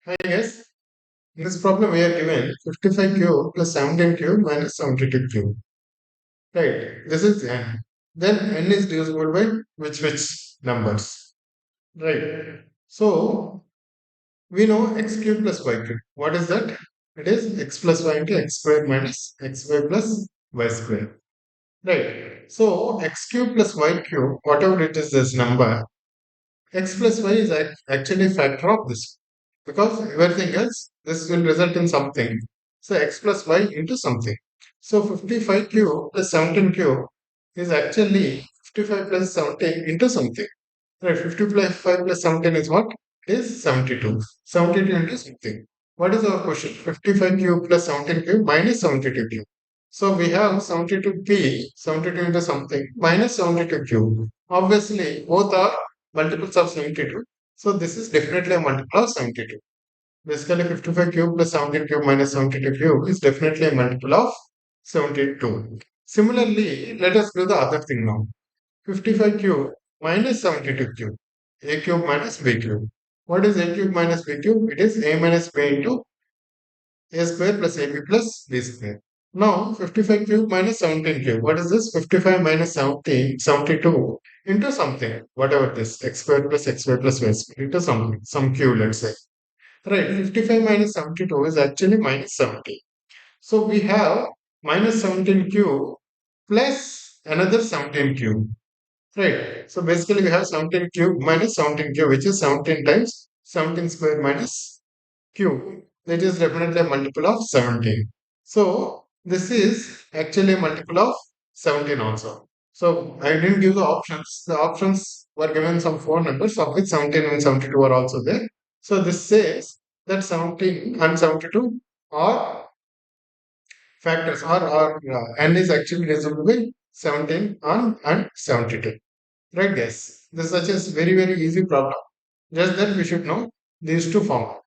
Hi guys, in this problem we are given 55 cube plus 17 cube minus 72 cube. Right, this is n. Then n is divisible by which numbers. Right. So we know x cube plus y cube. What is that? It is x plus y into x squared minus xy plus y squared. Right. So x cube plus y cube, whatever it is this number, x plus y is actually factor of this because everything else this will result in something. So x plus y into something. So 55 cube plus 17 cube is actually 55 plus 17 into something. Right, 55 plus 17 is what? Is 72. 72 into something. What is our question? 55 cube plus 17 cube minus 72 cube. So we have 72p, 72 into something, minus 72 cube. Obviously, both are multiples of 72. So this is definitely a multiple of 72. Basically, 55 cube plus 17 cube minus 72 cube is definitely a multiple of 72. Similarly, let us do the other thing now. 55 cube minus 72 cube. A cube minus B cube. What is A cube minus B cube? It is A minus B into A square plus AB plus B square. Now 55 cube minus 17 cube. What is this? 55 minus 17, 72 into something. Whatever this. X square plus X square plus Y square into something. Some cube, let's say. Right. 55 minus 72 is actually minus 70. So we have minus 17 cube plus another 17 cube. Right. So basically we have 17 cube minus 17 cube, which is 17 times 17 square minus cube. That is definitely a multiple of 17. So this is actually a multiple of 17 also. So I didn't give the options. The options were given some four numbers, of which 17 and 72 are also there. So this says that 17 and 72 are factors, or n is actually divisible by 17 and 72. Right, guys? This is such a very, very easy problem. Just that we should know these two formulas.